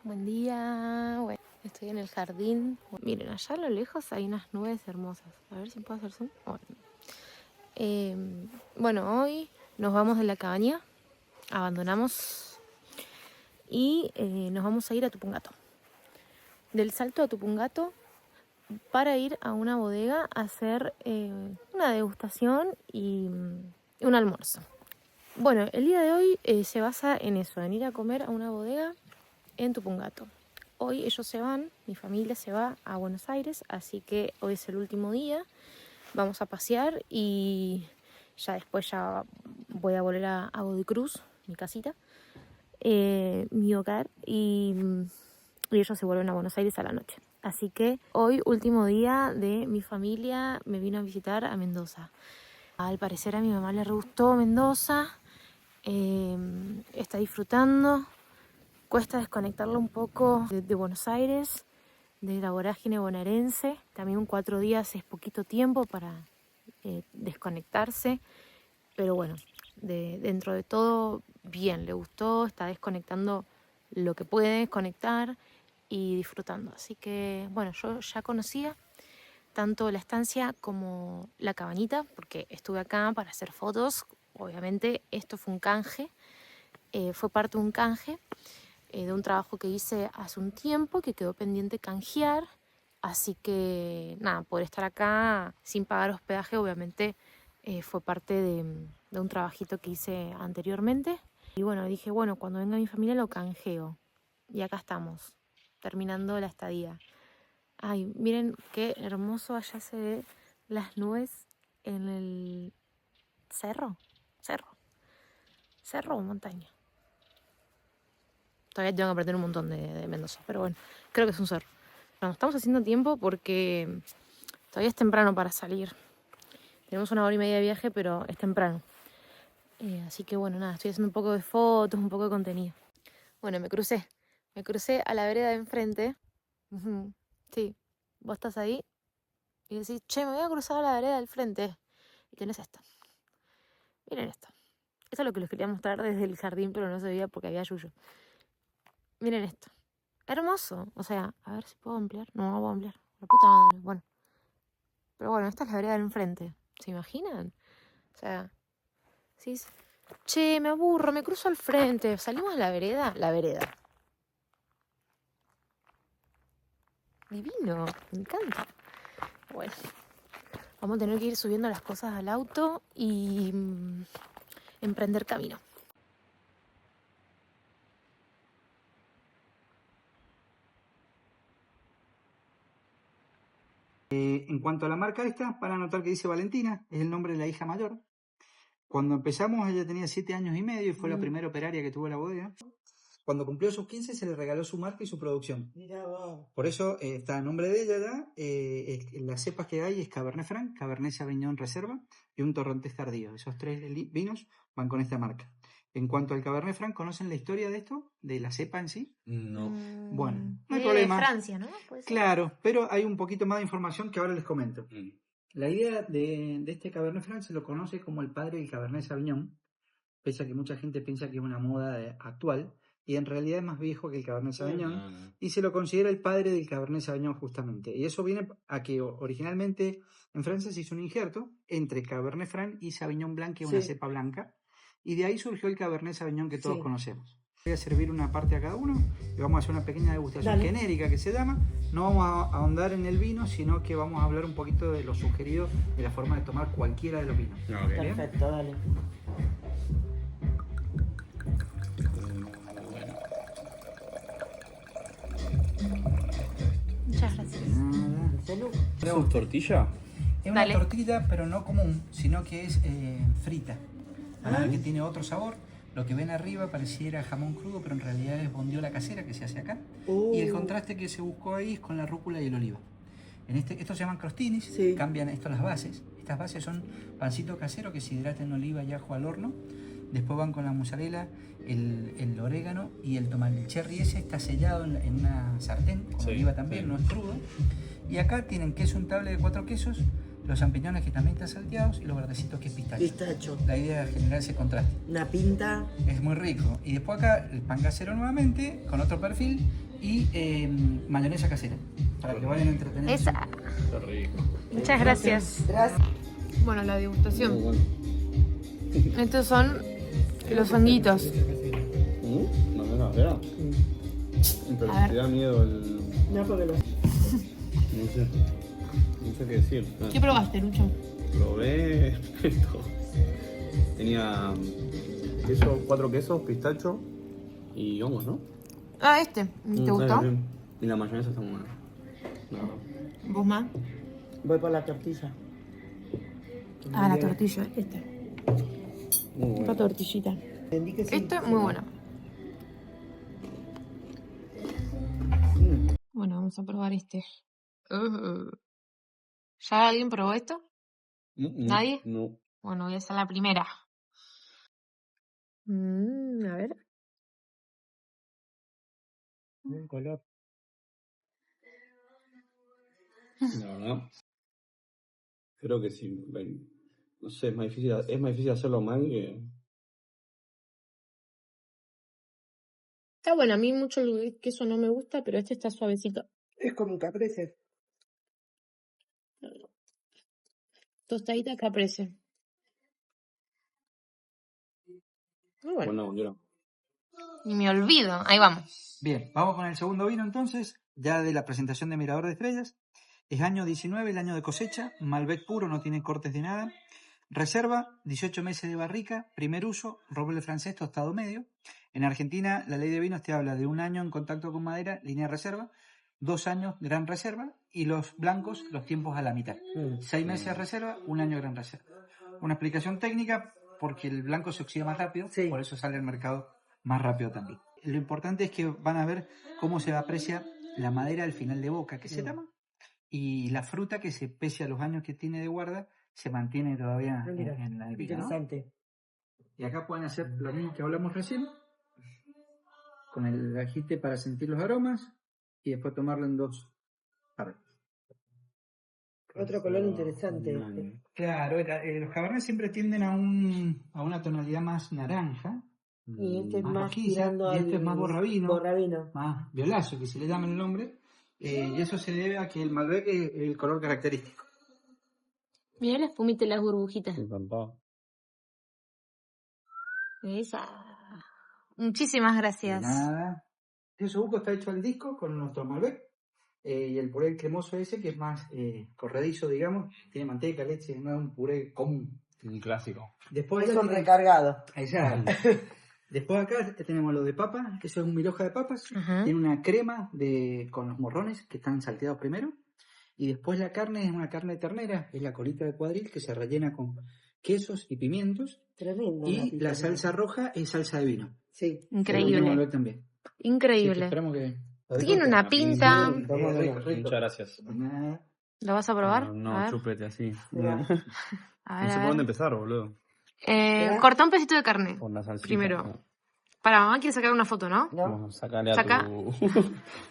Buen día. Bueno, estoy en el jardín. Miren, allá a lo lejos hay unas nubes hermosas. A ver si puedo hacer zoom. Bueno, hoy nos vamos de la cabaña. Abandonamos y nos vamos a ir a Tupungato. Del Salto a Tupungato para ir a una bodega a hacer una degustación y un almuerzo. Bueno, el día de hoy se basa en eso, en ir a comer a una bodega en Tupungato. Hoy ellos se van, mi familia se va a Buenos Aires, así que hoy es el último día. Vamos a pasear y ya después ya voy a volver a Godoy Cruz, mi casita, mi hogar, y ellos se vuelven a Buenos Aires a la noche. Así que hoy, último día de mi familia, me vino a visitar a Mendoza. Al parecer a mi mamá le re gustó Mendoza, está disfrutando. Cuesta desconectarlo un poco de Buenos Aires, de la vorágine bonaerense. También 4 días es poquito tiempo para desconectarse. Pero bueno, dentro de todo, bien, le gustó, está desconectando lo que puede desconectar y disfrutando. Así que bueno, yo ya conocía tanto la estancia como la cabañita, porque estuve acá para hacer fotos. Obviamente esto fue un canje, fue parte de un canje. De un trabajo que hice hace un tiempo que quedó pendiente canjear, así que nada, poder estar acá sin pagar hospedaje obviamente fue parte de un trabajito que hice anteriormente. Y bueno, dije, bueno, cuando venga mi familia lo canjeo. Y acá estamos, terminando la estadía. Ay, miren qué hermoso, allá se ve las nubes en el cerro o montaña. Todavía tengo que aprender un montón de Mendoza, pero bueno, creo que es un cerro. Bueno, estamos haciendo tiempo porque todavía es temprano para salir. Tenemos 1 hora y media de viaje, pero es temprano. Así que bueno, nada, estoy haciendo un poco de fotos, un poco de contenido. Bueno, me crucé a la vereda de enfrente. Sí, vos estás ahí y decís, che, me voy a cruzar a la vereda del frente. Y tenés esto. Miren esto. Esto es lo que les quería mostrar desde el jardín, pero no se veía porque había yuyo. Miren esto. Hermoso. O sea, a ver si puedo ampliar. No, no puedo ampliar. La puta madre. Bueno. Pero bueno, esta es la vereda del enfrente. ¿Se imaginan? O sea, sí. Che, me aburro, me cruzo al frente. Salimos a la vereda. La vereda. Divino. Me encanta. Bueno. Vamos a tener que ir subiendo las cosas al auto y emprender camino. En cuanto a la marca esta, van a notar que dice Valentina, es el nombre de la hija mayor. Cuando empezamos ella tenía 7 años y medio y fue la primera operaria que tuvo la bodega. Cuando cumplió sus 15 se le regaló su marca y su producción. Mirá, wow. Por eso está el nombre de ella ya. Las cepas que hay es Cabernet Franc, Cabernet Sauvignon Reserva y un Torrontés Tardío. Esos 3 vinos van con esta marca. En cuanto al Cabernet Franc, ¿conocen la historia de esto? ¿De la cepa en sí? No. Bueno, no hay problema. De Francia, ¿no? Claro, pero hay un poquito más de información que ahora les comento. La idea de este Cabernet Franc se lo conoce como el padre del Cabernet Sauvignon, pese a que mucha gente piensa que es una moda actual, y en realidad es más viejo que el Cabernet Sauvignon, y se lo considera el padre del Cabernet Sauvignon justamente. Y eso viene a que originalmente en Francia se hizo un injerto entre Cabernet Franc y Sauvignon Blanc, que es una cepa blanca, y de ahí surgió el Cabernet Sauvignon que todos conocemos. Voy a servir una parte a cada uno y vamos a hacer una pequeña degustación genérica que se llama. No vamos a ahondar en el vino, sino que vamos a hablar un poquito de lo sugerido de la forma de tomar cualquiera de los vinos. Okay. Perfecto, dale. Muchas gracias. Salud. ¿Es tortilla? Es una Dale. tortilla, pero no común, sino que es frita. Van a ver que tiene otro sabor. Lo que ven arriba pareciera jamón crudo, pero en realidad es bondiola casera que se hace acá. Y el contraste que se buscó ahí es con la rúcula y el oliva. Estos se llaman crostinis, cambian esto las bases. Estas bases son pancito casero que se hidrata en oliva y ajo al horno. Después van con la mozzarella, el orégano y el tomate. El cherry ese está sellado en una sartén, con oliva también, no es crudo. Y acá tienen queso untable de 4 quesos, los champiñones que también están salteados y los verdecitos que es pistacho. Pistacho. La idea es generar ese contraste. Una pinta. Es muy rico. Y después acá el pan casero nuevamente, con otro perfil, y mayonesa casera, para que vayan a entretener. Esa. Qué rico. Muchas gracias. Bueno, la degustación. Muy bueno. Estos son los honguitos. ¿Mayonesa casera? Pero A ver. te da miedo el... No, porque no. No sé. No sé qué decir. ¿Qué probaste, Lucho? Probé esto. Tenía queso, 4 quesos, pistacho y hongos, ¿no? Ah, este. ¿Te gustó? Sí. Y la mayonesa está muy buena. No. ¿Vos más? Voy por la tortilla. Ah, la tortilla. Este. Muy La buena. tortillita. Entendí que sí. Este, muy bueno. Bueno, vamos a probar este. ¿Ya alguien probó esto? ¿Nadie? No. Bueno, voy a hacer la primera. A ver. Un color. La verdad. Creo que sí. No sé, es más difícil hacerlo mal que... Está bueno, a mí mucho el queso no me gusta, pero este está suavecito. Es como un caprese. Tostadita caprese. Muy bueno. Bueno, yo no. Ni me olvido. Ahí vamos. Bien, vamos con el segundo vino entonces, ya de la presentación de Mirador de Estrellas. Es año 19, el año de cosecha, Malbec puro, no tiene cortes de nada. Reserva, 18 meses de barrica, primer uso, roble francés tostado medio. En Argentina, la ley de vinos te habla de 1 año en contacto con madera, línea de reserva, 2 años gran reserva, y los blancos, los tiempos a la mitad. 6 meses reserva, 1 año gran reserva. Una explicación técnica, porque el blanco se oxida más rápido, Sí. por eso sale al mercado más rápido también. Lo importante es que van a ver cómo se aprecia la madera al final de boca, que se llama, y la fruta que se, pese a los años que tiene de guarda, se mantiene todavía Mira, en la épica, ¿no? interesante. Y acá pueden hacer lo mismo que hablamos recién, con el agite para sentir los aromas, y después tomarlo en 2 partes. Otro color interesante. Claro, los cabernet siempre tienden a una tonalidad más naranja, Y este es más más rojiza, tirando y este al es más borrabino, borrabino. más violazo, que se le llama el nombre, y eso se debe a que el Malbec es el color característico. Mira la espumita y las burbujitas. Encantado. Esa. Muchísimas De gracias. nada. Ese buco está hecho al disco con nuestro Malbec, y el puré cremoso ese, que es más corredizo, digamos, tiene manteca, leche, no es un puré común. Un clásico. Después Es acá un tiene- recargado. Exacto. Después acá tenemos lo de papa, que eso es un mil hoja de papas. Ajá. Tiene una crema con los morrones que están salteados primero. Y después la carne es una carne de ternera, es la colita de cuadril que se rellena con quesos y pimientos. Tremendo. Y la salsa roja es salsa de vino. Sí. Que lo Increíble. tenemos que ver también. Así que Increíble. esperamos que... Tiene una pinta. Rico, rico. Muchas gracias. Nada. ¿Lo vas a probar? No, A ver. chupete así. Mira. No A ver, sé a por ver. dónde empezar, boludo. Corta un pedacito de carne. Por la salsita. Primero. Para, mamá quiere sacar una foto, ¿no? ¿No? Vamos a sacarle a Saca. tu... Yo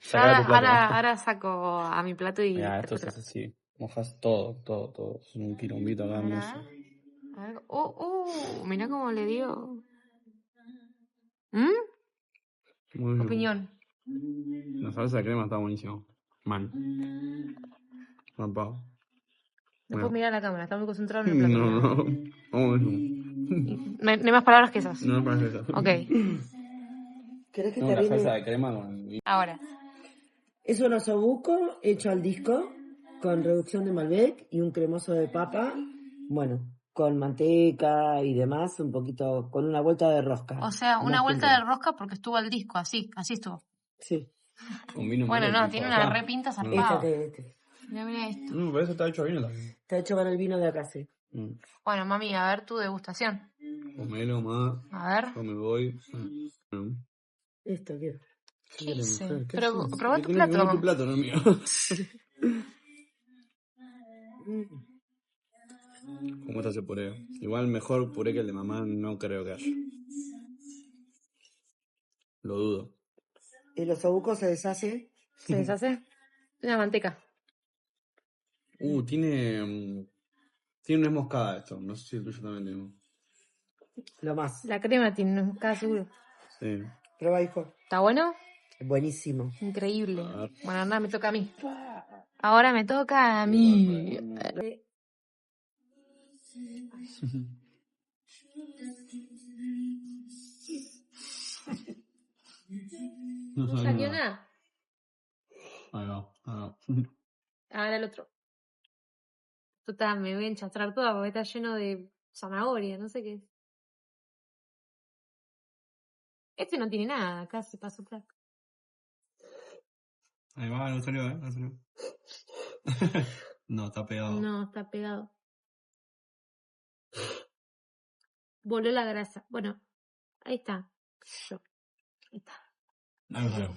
sacarle a tu plato. ahora saco a mi plato y. Mira, esto se hace así. Mojas todo. Es un quilombito acá. Mirá. hermoso. A ver. Mirá cómo le dio. Muy bien. Opinión. La salsa de crema está buenísima. Man. Rampado. No Bueno. puedo mirar a la cámara, está muy concentrado en el plato. No. Vamos a eso. No hay más palabras que esas. No para eso. Ok. ¿Querés que Tengo te la salsa arruine? de crema con... Ahora. Es un osobuco hecho al disco con reducción de Malbec y un cremoso de papa. Bueno, con manteca y demás, un poquito, con una vuelta de rosca. O sea, una Más vuelta punto. de rosca porque estuvo al disco, así estuvo. Sí. con vino Bueno, Malbec, no, tiene hijo de una acá. repinta Este, zarpada. este. Mira esto. No, pero eso está hecho bien también. Está hecho con el vino de acá, sí. Bueno, mami, a ver tu degustación. Comelo más. A ver. Yo me voy. Esto quiero. ¿Qué hice? mujer? ¿Qué Pero haces? probá tu Tenés que plato. comer tu plato, no el mío. ¿Cómo está ese puré? Igual mejor puré que el de mamá no creo que haya. Lo dudo. El osobuco se deshace. ¿Se deshace? Una manteca. Tiene una moscada esto. No sé si el tuyo también tiene. Lo más. La crema tiene cada seguro. Sí. Prueba, hijo. ¿Está bueno? Buenísimo. Increíble. A ver. Bueno, ahora me toca a mí. Ahora me toca a mí. No No salió salió nada. nada. Ahí va. Ahí va. Ahora el otro. Total, me voy a enchastrar toda porque está lleno de zanahoria, no sé qué es. Este no tiene nada, acá se pasó plato. Ahí va, no salió, no salió. No, está pegado. No, está pegado. Voló la grasa. Bueno, ahí está. Yo. Ahí está. Ahí no salió.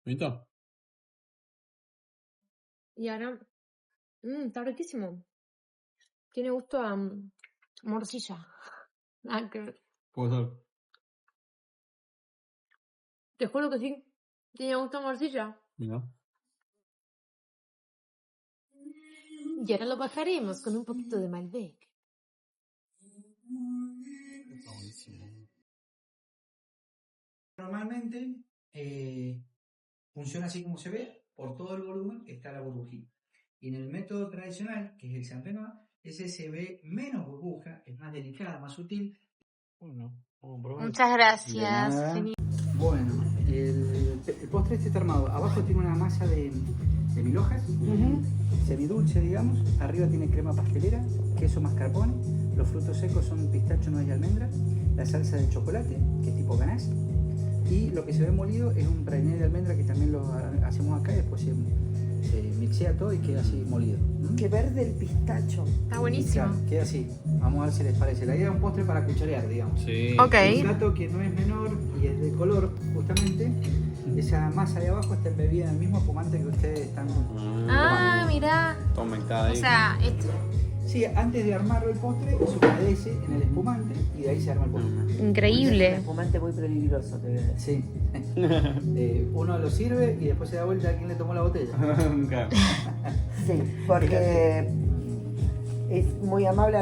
¿Listo? Y ahora. Está riquísimo. Tiene gusto a morcilla. Ah, Puede ser. te juro que sí. Tiene gusto a morcilla. Mira. Y ahora lo bajaremos con un poquito de Malbec. Está buenísimo. Normalmente funciona así como se ve, por todo el volumen está la burbujita. Y en el método tradicional, que es el Saint Renoir, ese se ve menos burbuja, es más delicada, más sutil. Bueno, vamos a probar. Muchas De gracias. nada. Genial. Bueno, el postre este está armado. Abajo tiene una masa de mil hojas, semidulce, digamos. Arriba tiene crema pastelera, queso mascarpone. Los frutos secos son pistacho, nuez y almendra. La salsa de chocolate, que es tipo ganache. Y lo que se ve molido es un praliné de almendra que también lo hacemos acá y después se mixea todo y queda así molido. Qué verde el pistacho. Está buenísimo. Claro, queda así. Vamos a ver si les parece. La idea es un postre para cucharear, digamos. Sí. Ok. Un plato que no es menor y es de color, justamente. Esa masa de abajo está embebida en el mismo espumante que ustedes están Ah, mirá. Toma, está ahí. O sea, esto. Sí, antes de armarlo el postre, se humedece en el espumante y de ahí se arma el postre. Un Increíble. espumante muy peligroso, te voy a decir. Sí. Uno lo sirve y después se da vuelta a quien le tomó la botella. Claro. Sí, porque es muy amable.